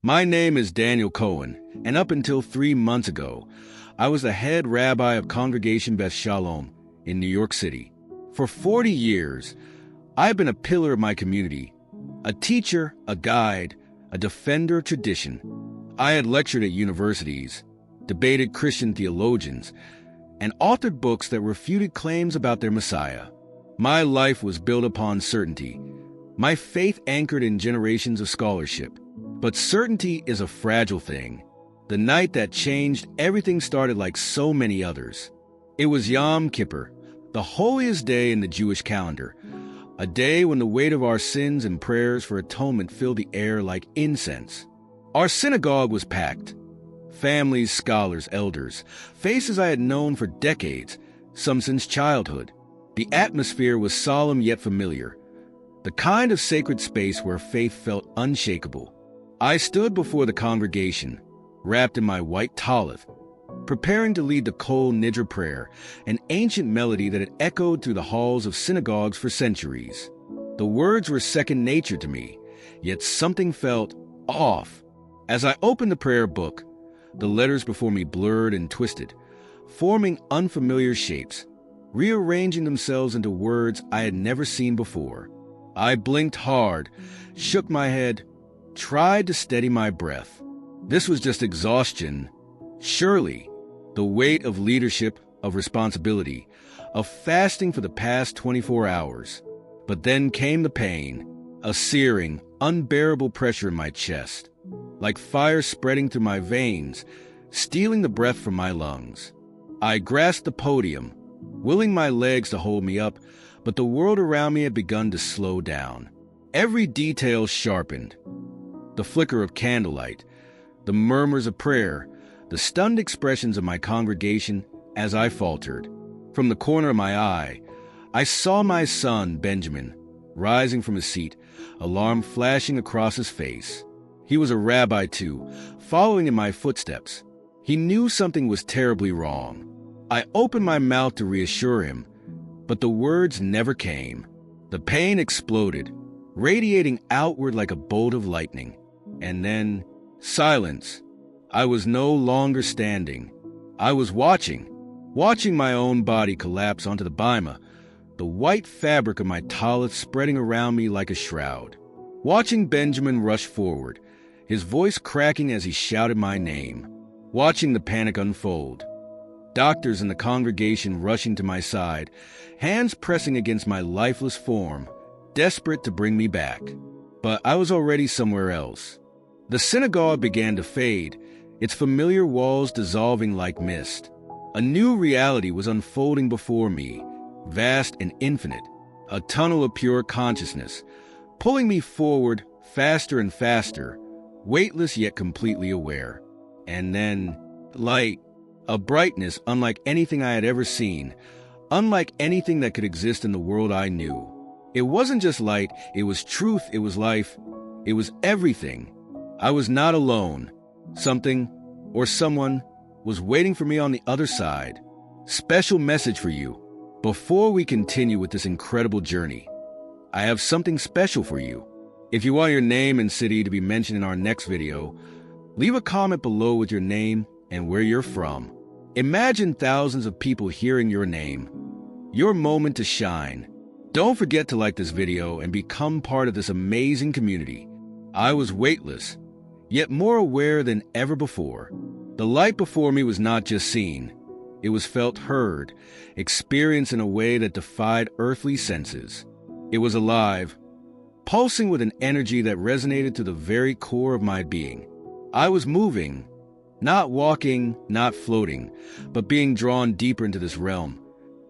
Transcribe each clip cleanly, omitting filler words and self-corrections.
My name is Daniel Cohen, and up until 3 months ago, I was the head rabbi of Congregation Beth Shalom in New York City. For 40 years, I have been a pillar of my community, a teacher, a guide, a defender of tradition. I had lectured at universities, debated Christian theologians, and authored books that refuted claims about their Messiah. My life was built upon certainty, my faith anchored in generations of scholarship. But certainty is a fragile thing. The night that changed everything started like so many others. It was Yom Kippur, the holiest day in the Jewish calendar, a day when the weight of our sins and prayers for atonement filled the air like incense. Our synagogue was packed. Families, scholars, elders, faces I had known for decades, some since childhood. The atmosphere was solemn yet familiar, the kind of sacred space where faith felt unshakable. I stood before the congregation, wrapped in my white talith, preparing to lead the Kol Nidra prayer, an ancient melody that had echoed through the halls of synagogues for centuries. The words were second nature to me, yet something felt off. As I opened the prayer book, the letters before me blurred and twisted, forming unfamiliar shapes, rearranging themselves into words I had never seen before. I blinked hard, shook my head, tried to steady my breath. This was just exhaustion. Surely, the weight of leadership, of responsibility, of fasting for the past 24 hours. But then came the pain, a searing, unbearable pressure in my chest, like fire spreading through my veins, stealing the breath from my lungs. I grasped the podium, willing my legs to hold me up, but the world around me had begun to slow down. Every detail sharpened. The flicker of candlelight, the murmurs of prayer, the stunned expressions of my congregation as I faltered. From the corner of my eye, I saw my son, Benjamin, rising from his seat, alarm flashing across his face. He was a rabbi too, following in my footsteps. He knew something was terribly wrong. I opened my mouth to reassure him, but the words never came. The pain exploded, radiating outward like a bolt of lightning. And then, silence. I was no longer standing. I was watching my own body collapse onto the bima, the white fabric of my talith spreading around me like a shroud. Watching Benjamin rush forward, his voice cracking as he shouted my name. Watching the panic unfold. Doctors in the congregation rushing to my side, hands pressing against my lifeless form, desperate to bring me back. But I was already somewhere else. The synagogue began to fade, its familiar walls dissolving like mist. A new reality was unfolding before me, vast and infinite, a tunnel of pure consciousness, pulling me forward faster and faster, weightless yet completely aware. And then, light, a brightness unlike anything I had ever seen, unlike anything that could exist in the world I knew. It wasn't just light, it was truth, it was life, it was everything. I was not alone. Something, or someone, was waiting for me on the other side. Special message for you. Before we continue with this incredible journey, I have something special for you. If you want your name and city to be mentioned in our next video, leave a comment below with your name and where you're from. Imagine thousands of people hearing your name. Your moment to shine. Don't forget to like this video and become part of this amazing community. I was weightless, yet more aware than ever before. The light before me was not just seen. It was felt, heard, experienced in a way that defied earthly senses. It was alive, pulsing with an energy that resonated to the very core of my being. I was moving, not walking, not floating, but being drawn deeper into this realm,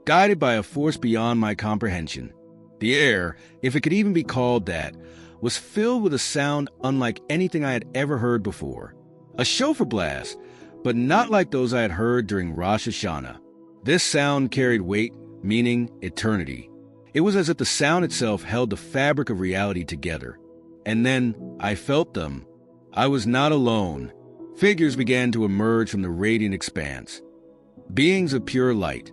guided by a force beyond my comprehension. The air, if it could even be called that, was filled with a sound unlike anything I had ever heard before. A shofar blast, but not like those I had heard during Rosh Hashanah. This sound carried weight, meaning eternity. It was as if the sound itself held the fabric of reality together. And then I felt them. I was not alone. Figures began to emerge from the radiant expanse. Beings of pure light,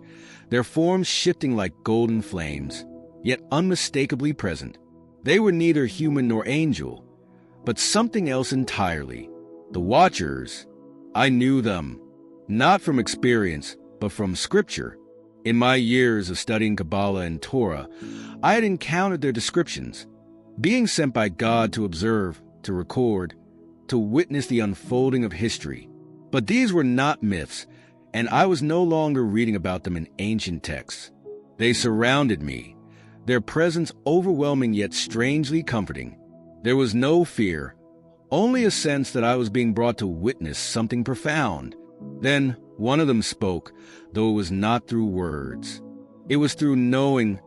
their forms shifting like golden flames, yet unmistakably present. They were neither human nor angel, but something else entirely. The Watchers, I knew them, not from experience, but from scripture. In my years of studying Kabbalah and Torah, I had encountered their descriptions, being sent by God to observe, to record, to witness the unfolding of history. But these were not myths, and I was no longer reading about them in ancient texts. They surrounded me, their presence overwhelming yet strangely comforting. There was no fear, only a sense that I was being brought to witness something profound. Then one of them spoke, though it was not through words. It was through knowing,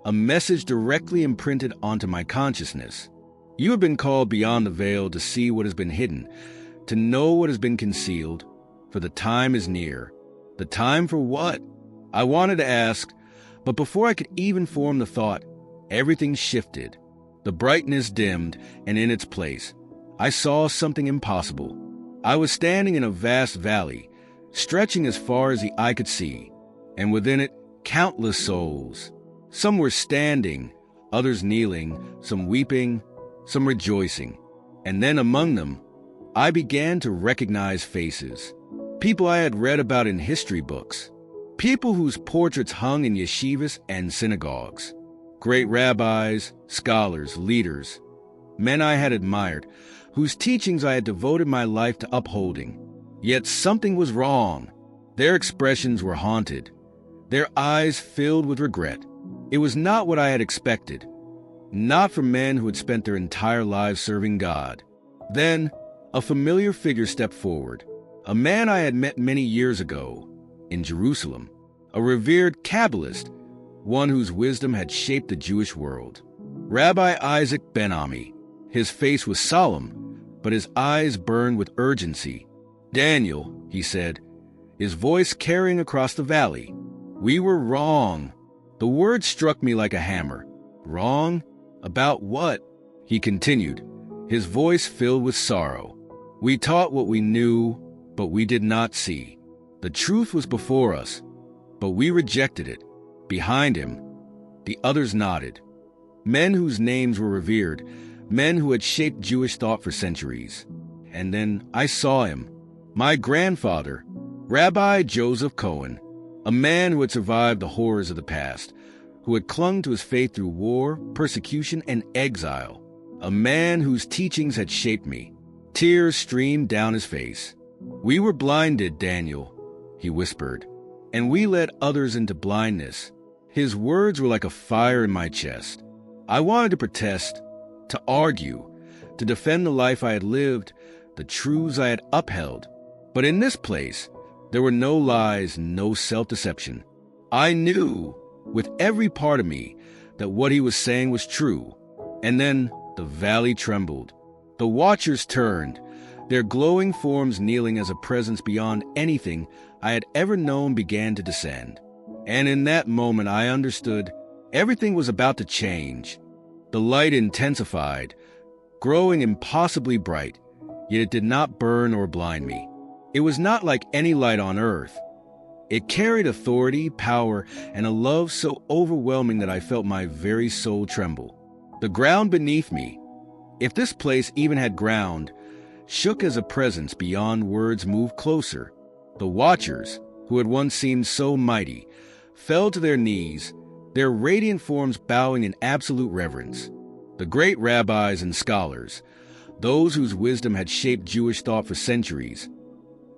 a message directly imprinted onto my consciousness. You have been called beyond the veil to see what has been hidden, to know what has been concealed, for the time is near. The time for what? I wanted to ask, but before I could even form the thought, everything shifted. The brightness dimmed, and in its place, I saw something impossible. I was standing in a vast valley, stretching as far as the eye could see, and within it, countless souls. Some were standing, others kneeling, some weeping, some rejoicing. And then among them, I began to recognize faces. People I had read about in history books. People whose portraits hung in yeshivas and synagogues. Great rabbis, scholars, leaders. Men I had admired, whose teachings I had devoted my life to upholding. Yet something was wrong. Their expressions were haunted, their eyes filled with regret. It was not what I had expected, not from men who had spent their entire lives serving God. Then, a familiar figure stepped forward, a man I had met many years ago in Jerusalem, a revered Kabbalist, one whose wisdom had shaped the Jewish world. Rabbi Isaac Ben-Ami. His face was solemn, but his eyes burned with urgency. "Daniel," he said, his voice carrying across the valley, "we were wrong." The word struck me like a hammer. Wrong? About what? He continued, his voice filled with sorrow. "We taught what we knew, but we did not see. The truth was before us, but we rejected it." Behind him, the others nodded. Men whose names were revered, men who had shaped Jewish thought for centuries. And then I saw him, my grandfather, Rabbi Joseph Cohen, a man who had survived the horrors of the past, who had clung to his faith through war, persecution, and exile, a man whose teachings had shaped me. Tears streamed down his face. "We were blinded, Daniel," he whispered, "and we led others into blindness." His words were like a fire in my chest. I wanted to protest, to argue, to defend the life I had lived, the truths I had upheld. But in this place, there were no lies, no self-deception. I knew, with every part of me, that what he was saying was true. And then the valley trembled. The Watchers turned, their glowing forms kneeling as a presence beyond anything I had ever known began to descend. And in that moment I understood everything was about to change. The light intensified, growing impossibly bright, yet it did not burn or blind me. It was not like any light on earth. It carried authority, power, and a love so overwhelming that I felt my very soul tremble. The ground beneath me, if this place even had ground, shook as a presence beyond words moved closer. The Watchers, who had once seemed so mighty, fell to their knees, their radiant forms bowing in absolute reverence. The great rabbis and scholars, those whose wisdom had shaped Jewish thought for centuries,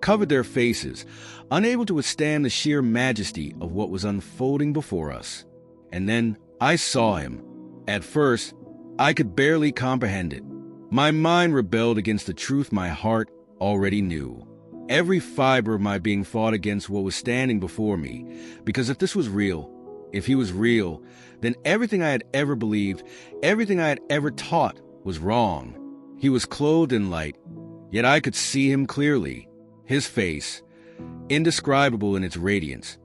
covered their faces, unable to withstand the sheer majesty of what was unfolding before us. And then I saw him. At first, I could barely comprehend it. My mind rebelled against the truth my heart already knew. Every fiber of my being fought against what was standing before me, because if this was real, if he was real, then everything I had ever believed, everything I had ever taught was wrong. He was clothed in light, yet I could see him clearly. His face, indescribable in its radiance,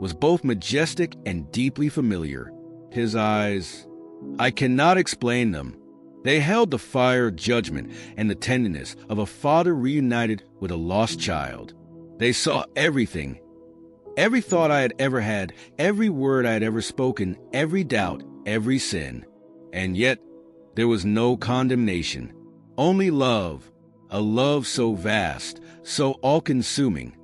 was both majestic and deeply familiar. His eyes, I cannot explain them. They held the fire of judgment and the tenderness of a father reunited with a lost child. They saw everything, every thought I had ever had, every word I had ever spoken, every doubt, every sin. And yet, there was no condemnation, only love, a love so vast, so all-consuming,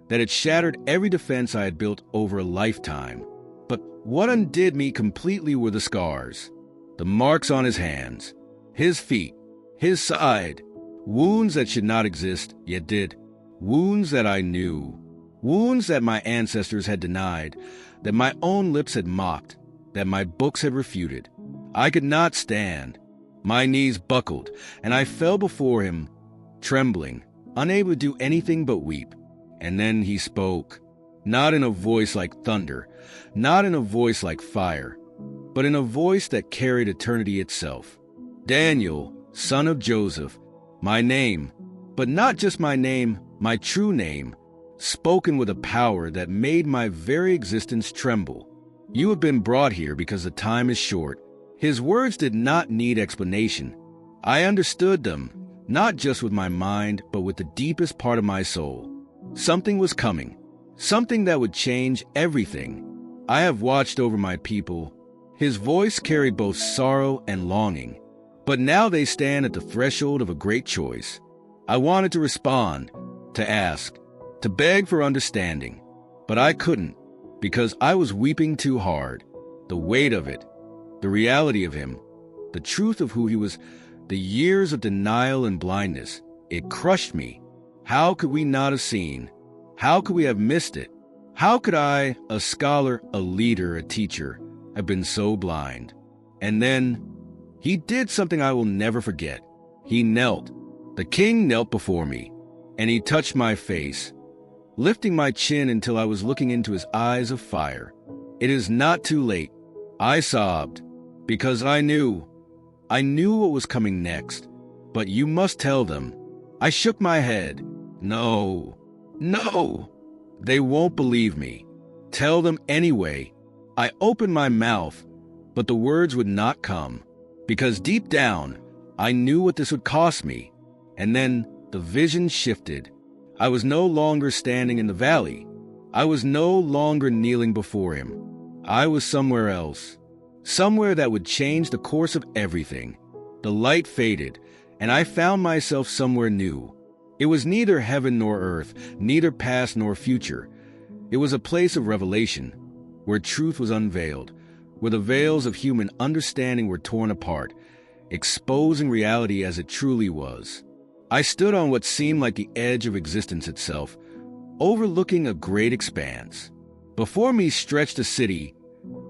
that it shattered every defense I had built over a lifetime. But what undid me completely were the scars, the marks on his hands, his feet, his side, wounds that should not exist, yet did, wounds that I knew, wounds that my ancestors had denied, that my own lips had mocked, that my books had refuted. I could not stand. My knees buckled, and I fell before him, trembling, unable to do anything but weep. And then he spoke, not in a voice like thunder, not in a voice like fire, but in a voice that carried eternity itself. Daniel, son of Joseph, my name, but not just my name, my true name, spoken with a power that made my very existence tremble. You have been brought here because the time is short. His words did not need explanation. I understood them, not just with my mind, but with the deepest part of my soul. Something was coming, something that would change everything. I have watched over my people. His voice carried both sorrow and longing, but now they stand at the threshold of a great choice. I wanted to respond, to ask, to beg for understanding, but I couldn't, because I was weeping too hard. The weight of it, the reality of him, the truth of who he was, the years of denial and blindness, it crushed me. How could we not have seen? How could we have missed it? How could I, a scholar, a leader, a teacher, have been so blind? And then, he did something I will never forget. He knelt. The king knelt before me, and he touched my face, lifting my chin until I was looking into his eyes of fire. It is not too late. I sobbed, because I knew what was coming next. But you must tell them. I shook my head. No, they won't believe me. Tell them anyway. I opened my mouth, but the words would not come, because deep down, I knew what this would cost me. And then the vision shifted. I was no longer standing in the valley. I was no longer kneeling before him. I was somewhere else, somewhere that would change the course of everything. The light faded, and I found myself somewhere new. It was neither heaven nor earth, neither past nor future. It was a place of revelation, where truth was unveiled, where the veils of human understanding were torn apart, exposing reality as it truly was. I stood on what seemed like the edge of existence itself, overlooking a great expanse. Before me stretched a city,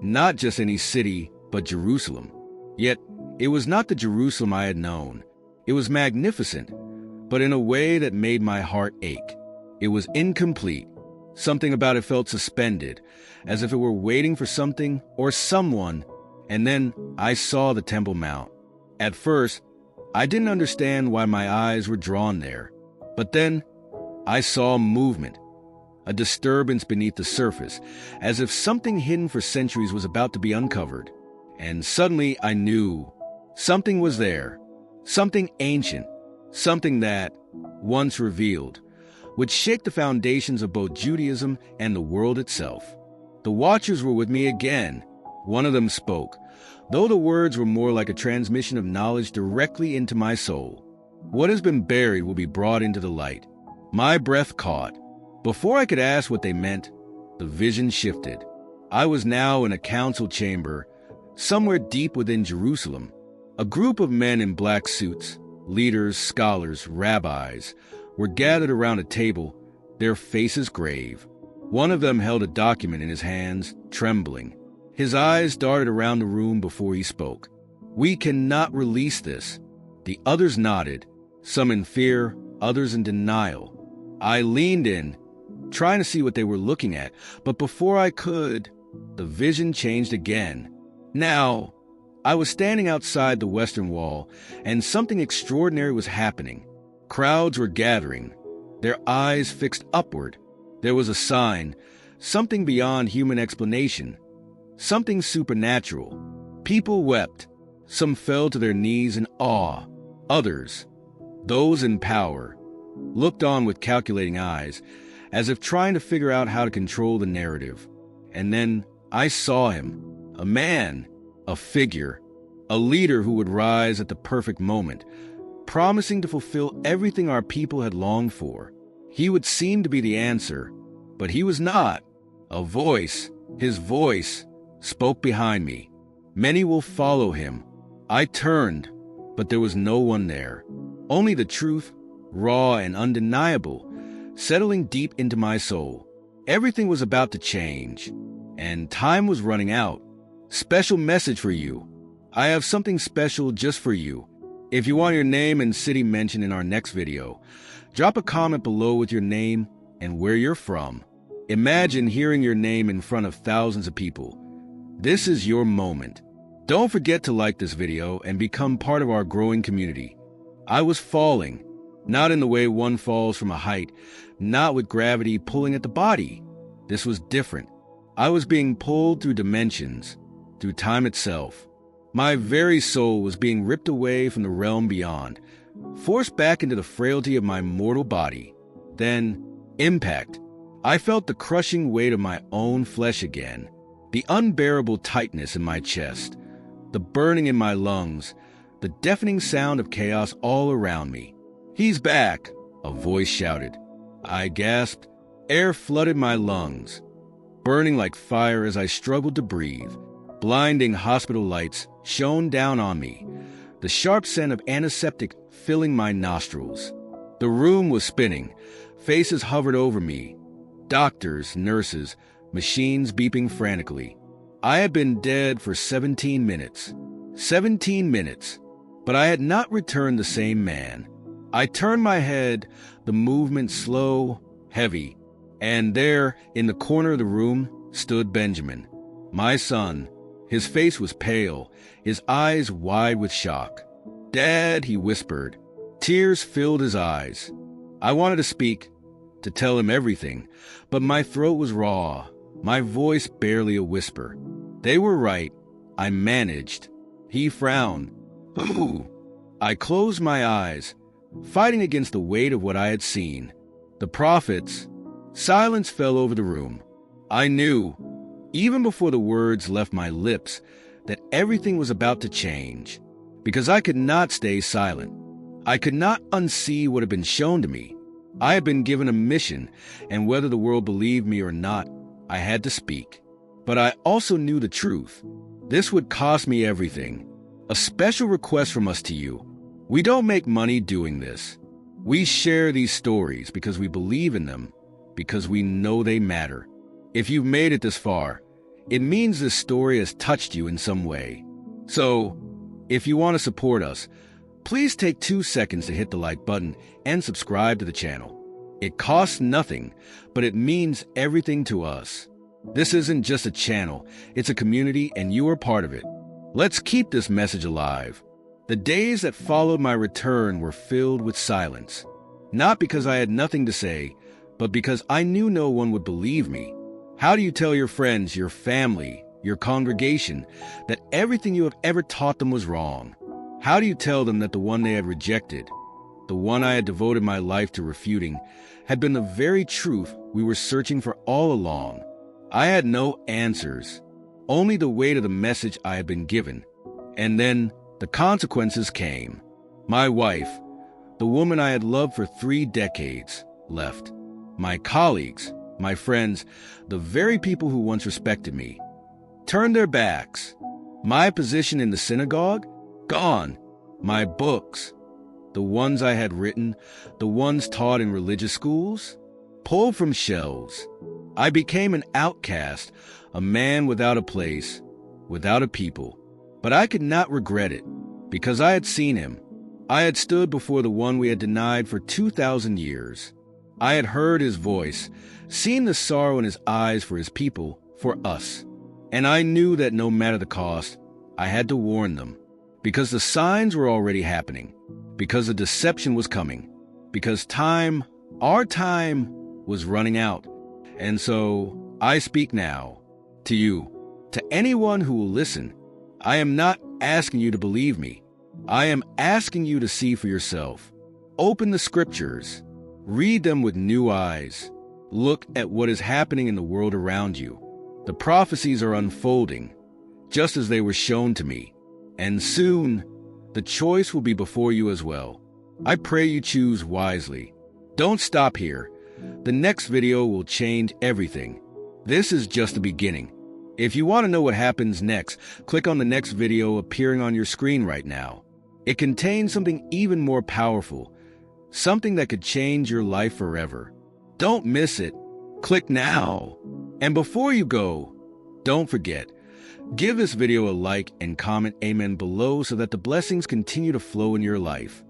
not just any city, but Jerusalem. Yet, it was not the Jerusalem I had known. It was magnificent, but in a way that made my heart ache. It was incomplete. Something about it felt suspended, as if it were waiting for something or someone. And then I saw the Temple Mount. At first, I didn't understand why my eyes were drawn there. But then, I saw movement, a disturbance beneath the surface, as if something hidden for centuries was about to be uncovered. And suddenly I knew something was there, something ancient, something that, once revealed, would shake the foundations of both Judaism and the world itself. The watchers were with me again. One of them spoke, though the words were more like a transmission of knowledge directly into my soul. What has been buried will be brought into the light. My breath caught. Before I could ask what they meant, the vision shifted. I was now in a council chamber, somewhere deep within Jerusalem. A group of men in black suits, leaders, scholars, rabbis, were gathered around a table, their faces grave. One of them held a document in his hands, trembling. His eyes darted around the room before he spoke. "We cannot release this." The others nodded, some in fear, others in denial. I leaned in, trying to see what they were looking at, but before I could, the vision changed again. Now, I was standing outside the Western Wall, and something extraordinary was happening. Crowds were gathering, their eyes fixed upward. There was a sign, something beyond human explanation, something supernatural. People wept. Some fell to their knees in awe. Others, those in power, looked on with calculating eyes, as if trying to figure out how to control the narrative. And then I saw him, a man, a figure, a leader who would rise at the perfect moment, promising to fulfill everything our people had longed for. He would seem to be the answer, but he was not. A voice, his voice, spoke behind me. Many will follow him. I turned, but there was no one there. Only the truth, raw and undeniable, settling deep into my soul. Everything was about to change, and time was running out. Special message for you. I have something special just for you. If you want your name and city mentioned in our next video, drop a comment below with your name and where you're from. Imagine hearing your name in front of thousands of people. This is your moment. Don't forget to like this video and become part of our growing community. I was falling, not in the way one falls from a height, not with gravity pulling at the body. This was different. I was being pulled through dimensions, through time itself. My very soul was being ripped away from the realm beyond, forced back into the frailty of my mortal body. Then, impact. I felt the crushing weight of my own flesh again, the unbearable tightness in my chest, the burning in my lungs, the deafening sound of chaos all around me. "He's back," a voice shouted. I gasped. Air flooded my lungs, burning like fire as I struggled to breathe. Blinding hospital lights shone down on me, the sharp scent of antiseptic filling my nostrils. The room was spinning. Faces hovered over me. Doctors, nurses, machines beeping frantically. I had been dead for 17 minutes. 17 minutes. But I had not returned the same man. I turned my head, the movement slow, heavy, and there, in the corner of the room, stood Benjamin, my son. His face was pale, his eyes wide with shock. "Dad," he whispered. Tears filled his eyes. I wanted to speak, to tell him everything, but my throat was raw, my voice barely a whisper. They were right. I managed. He frowned. "Ooh." I closed my eyes, fighting against the weight of what I had seen. The prophets. Silence fell over the room. I knew, even before the words left my lips, that everything was about to change, because I could not stay silent. I could not unsee what had been shown to me. I had been given a mission, and whether the world believed me or not, I had to speak. But I also knew the truth. This would cost me everything. A special request from us to you. We don't make money doing this. We share these stories because we believe in them, because we know they matter. If you've made it this far, it means this story has touched you in some way. So, if you want to support us, please take 2 seconds to hit the like button and subscribe to the channel. It costs nothing, but it means everything to us. This isn't just a channel, it's a community and you are part of it. Let's keep this message alive. The days that followed my return were filled with silence. Not because I had nothing to say, but because I knew no one would believe me. How do you tell your friends, your family, your congregation, that everything you have ever taught them was wrong? How do you tell them that the one they had rejected, the one I had devoted my life to refuting, had been the very truth we were searching for all along? I had no answers, only the weight of the message I had been given. And then the consequences came. My wife, the woman I had loved for 3 decades, left. My colleagues, my friends, the very people who once respected me, turned their backs. My position in the synagogue? Gone. My books, the ones I had written, the ones taught in religious schools, pulled from shelves. I became an outcast, a man without a place, without a people. But I could not regret it, because I had seen him. I had stood before the one we had denied for 2,000 years. I had heard his voice, seen the sorrow in his eyes for his people, for us. And I knew that no matter the cost, I had to warn them. Because the signs were already happening. Because the deception was coming. Because time, our time, was running out. And so, I speak now, to you, to anyone who will listen. I am not asking you to believe me. I am asking you to see for yourself. Open the scriptures. Read them with new eyes. Look at what is happening in the world around you. The prophecies are unfolding, just as they were shown to me. And soon, the choice will be before you as well. I pray you choose wisely. Don't stop here. The next video will change everything. This is just the beginning. If you want to know what happens next, click on the next video appearing on your screen right now. It contains something even more powerful, something that could change your life forever. Don't miss it. Click now. And before you go, don't forget, give this video a like and comment amen below so that the blessings continue to flow in your life.